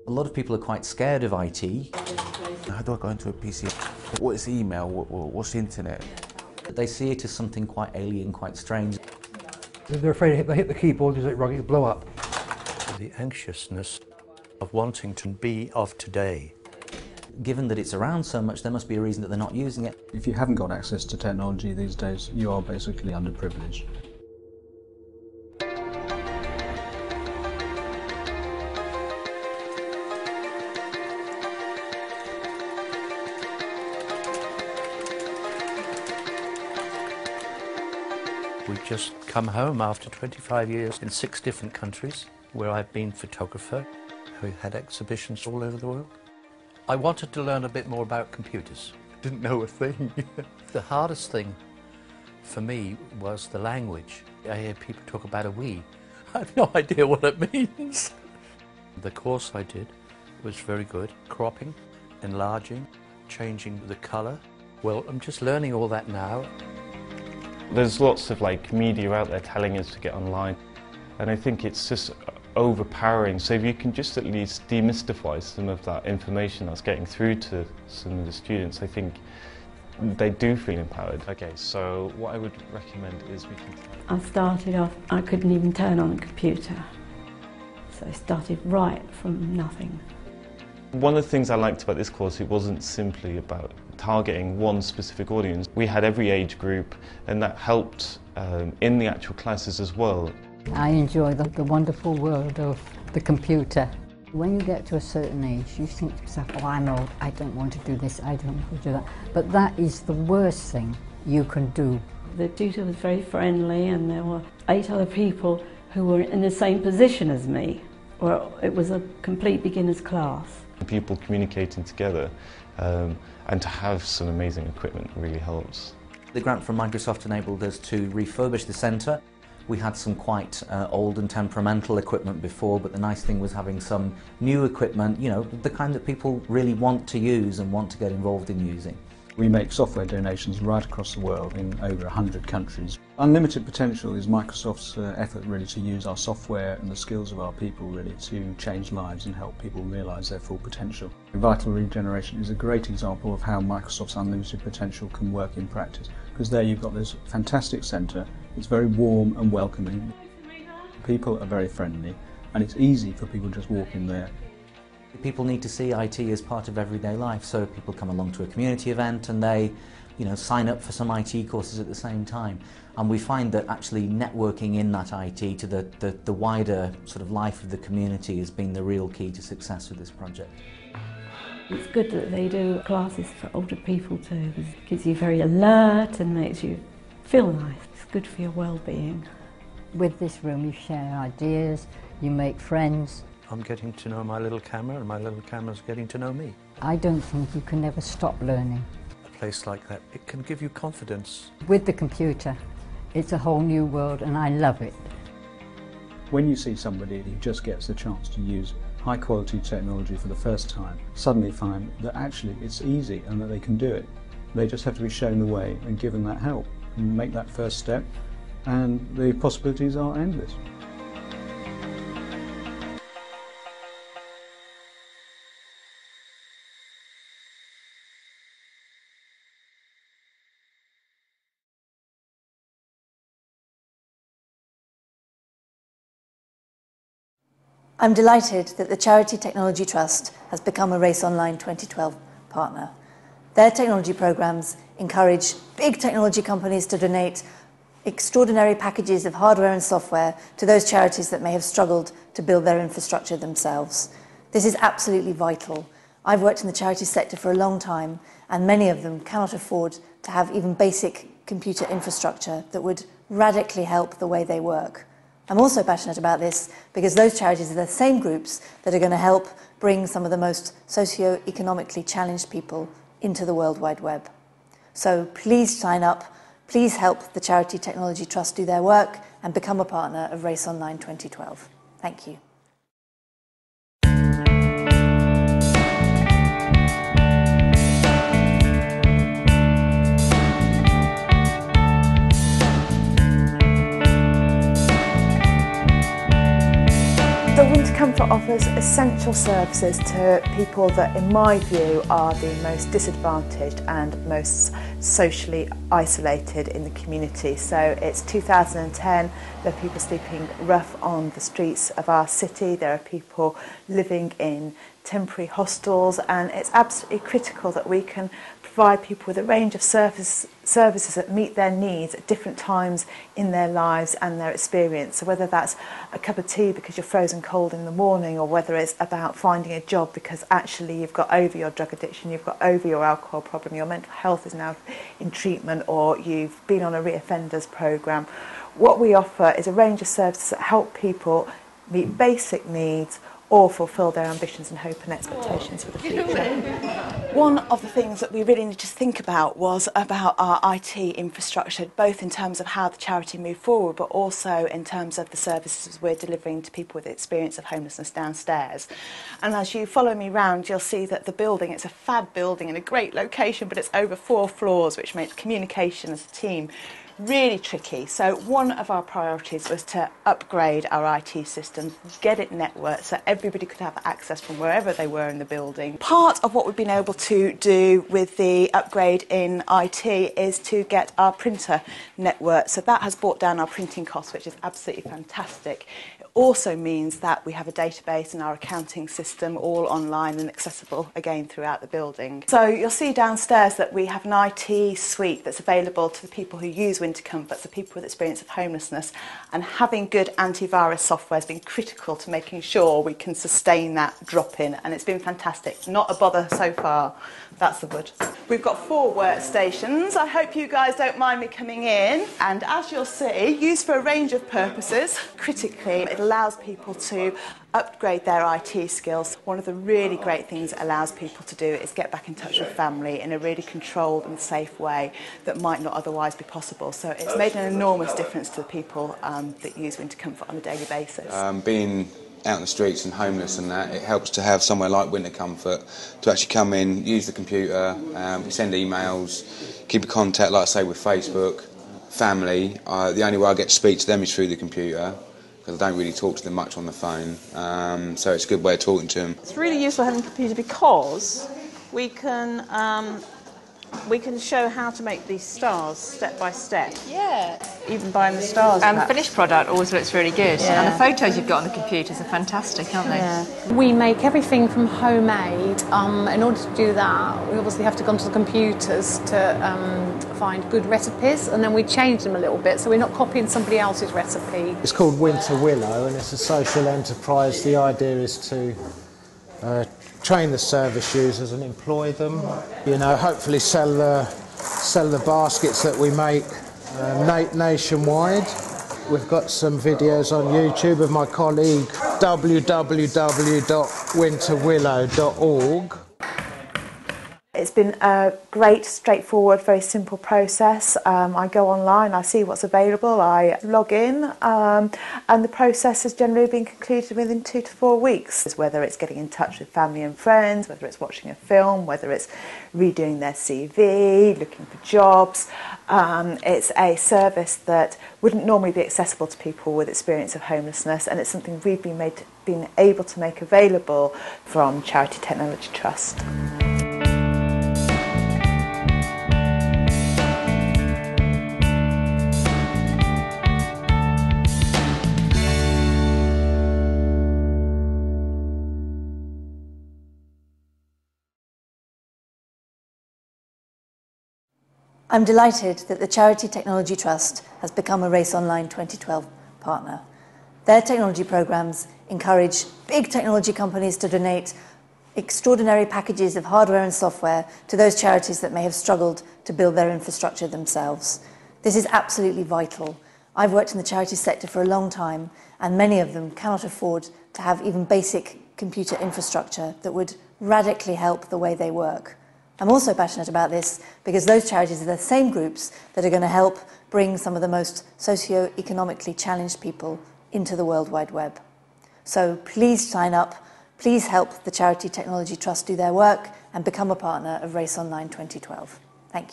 A lot of people are quite scared of IT. How do I go into a PC? What is email? What's the internet? They see it as something quite alien, quite strange. They're afraid if they hit the keyboard, it's like it'll blow up. The anxiousness of wanting to be of today. Given that it's around so much, there must be a reason that they're not using it. If you haven't got access to technology these days, you are basically underprivileged. We've just come home after 25 years in 6 different countries where I've been photographer. We had exhibitions all over the world. I wanted to learn a bit more about computers. Didn't know a thing. The hardest thing for me was the language. I hear people talk about a we. I have no idea what it means. The course I did was very good. Cropping, enlarging, changing the colour. Well, I'm just learning all that now. There's lots of media out there telling us to get online, and I think it's just overpowering. So if you can just at least demystify some of that information that's getting through to some of the students, I think they do feel empowered. Okay, so what I would recommend is we can... I started off, I couldn't even turn on a computer, so I started right from nothing. One of the things I liked about this course, it wasn't simply about targeting one specific audience. We had every age group, and that helped in the actual classes as well. I enjoy the wonderful world of the computer. When you get to a certain age, you think to yourself, oh, I'm old, I don't want to do this, I don't want to do that. But that is the worst thing you can do. The tutor was very friendly, and there were 8 other people who were in the same position as me. Well, it was a complete beginner's class. People communicating together and to have some amazing equipment really helps. The grant from Microsoft enabled us to refurbish the centre. We had some quite old and temperamental equipment before, but the nice thing was having some new equipment, you know, the kind that people really want to use and want to get involved in using. We make software donations right across the world in over 100 countries. Unlimited Potential is Microsoft's effort really to use our software and the skills of our people really to change lives and help people realise their full potential. Vital Regeneration is a great example of how Microsoft's Unlimited Potential can work in practice, because there you've got this fantastic centre, it's very warm and welcoming, people are very friendly, and it's easy for people to just walk in there. People need to see IT as part of everyday life, so people come along to a community event and they, you know, sign up for some IT courses at the same time. And we find that actually networking in that IT to the wider sort of life of the community has been the real key to success with this project. It's good that they do classes for older people too, because it keeps you very alert and makes you feel nice. It's good for your well-being. With this room you share ideas, you make friends. I'm getting to know my little camera, and my little camera's getting to know me. I don't think you can ever stop learning. A place like that, it can give you confidence. With the computer, it's a whole new world, and I love it. When you see somebody who just gets the chance to use high quality technology for the first time, suddenly find that actually it's easy and that they can do it. They just have to be shown the way and given that help and make that first step, and the possibilities are endless. I'm delighted that the Charity Technology Trust has become a Race Online 2012 partner. Their technology programs encourage big technology companies to donate extraordinary packages of hardware and software to those charities that may have struggled to build their infrastructure themselves. This is absolutely vital. I've worked in the charity sector for a long time, and many of them cannot afford to have even basic computer infrastructure that would radically help the way they work. I'm also passionate about this because those charities are the same groups that are going to help bring some of the most socio-economically challenged people into the World Wide Web. So please sign up, please help the Charity Technology Trust do their work and become a partner of Race Online 2012. Thank you. The Winter Comfort offer offers essential services to people that, in my view, are the most disadvantaged and most socially isolated in the community. So it's 2010, there are people sleeping rough on the streets of our city, there are people living in temporary hostels, and it's absolutely critical that we can provide people with a range of services that meet their needs at different times in their lives and their experience. So whether that's a cup of tea because you're frozen cold in the morning, or whether it's about finding a job because actually you've got over your drug addiction, you've got over your alcohol problem, your mental health is now in treatment, or you've been on a reoffenders programme. What we offer is a range of services that help people meet basic needs or fulfil their ambitions and hope and expectations for the future. One of the things that we really need to think about was about our IT infrastructure, both in terms of how the charity moved forward, but also in terms of the services we're delivering to people with the experience of homelessness downstairs. And as you follow me round, you'll see that the building, it's a fab building in a great location, but it's over 4 floors, which makes communication as a team really tricky. So one of our priorities was to upgrade our IT systems, get it networked so everybody could have access from wherever they were in the building. Part of what we've been able to do with the upgrade in IT is to get our printer networked. So that has brought down our printing costs, which is absolutely fantastic. It also means that we have a database and our accounting system all online and accessible again throughout the building. So you'll see downstairs that we have an IT suite that's available to the people who use Winter Comfort, so people with experience of homelessness, and having good antivirus software has been critical to making sure we can sustain that drop in, and it's been fantastic. Not a bother so far. That's the wood. We've got 4 workstations. I hope you guys don't mind me coming in. And as you'll see, used for a range of purposes. Critically, it allows people to upgrade their IT skills. One of the really great things it allows people to do is get back in touch with family in a really controlled and safe way that might not otherwise be possible. So it's made an enormous difference to the people that use Winter Comfort on a daily basis. Being out in the streets and homeless and that, it helps to have somewhere like Winter Comfort to actually come in, use the computer, send emails, keep in contact, like I say, with Facebook, family. The only way I get to speak to them is through the computer, because I don't really talk to them much on the phone, so it's a good way of talking to them. It's really useful having a computer because we can show how to make these stars step by step. Yeah. Even buying the stars. And the finished product always looks really good. Yeah. And the photos you've got on the computers are fantastic, aren't they? Yeah. We make everything from homemade. In order to do that, we obviously have to go onto the computers to find good recipes, and then we change them a little bit so we're not copying somebody else's recipe. It's called Winter Willow, and it's a social enterprise. The idea is to train the service users and employ them. You know, hopefully sell the baskets that we make nationwide. We've got some videos on YouTube of my colleague, www.winterwillow.org. It's been a great, straightforward, very simple process. I go online, I see what's available, I log in, and the process has generally been concluded within 2 to 4 weeks. Whether it's getting in touch with family and friends, whether it's watching a film, whether it's redoing their CV, looking for jobs, it's a service that wouldn't normally be accessible to people with experience of homelessness, and it's something we've been able to make available from Charities Technology Trust. I'm delighted that the Charities Technology Trust has become a Race Online 2012 partner. Their technology programmes encourage big technology companies to donate extraordinary packages of hardware and software to those charities that may have struggled to build their infrastructure themselves. This is absolutely vital. I've worked in the charity sector for a long time, and many of them cannot afford to have even basic computer infrastructure that would radically help the way they work. I'm also passionate about this because those charities are the same groups that are going to help bring some of the most socio-economically challenged people into the World Wide Web. So please sign up, please help the Charities Technology Trust do their work and become a partner of Race Online 2012. Thank you.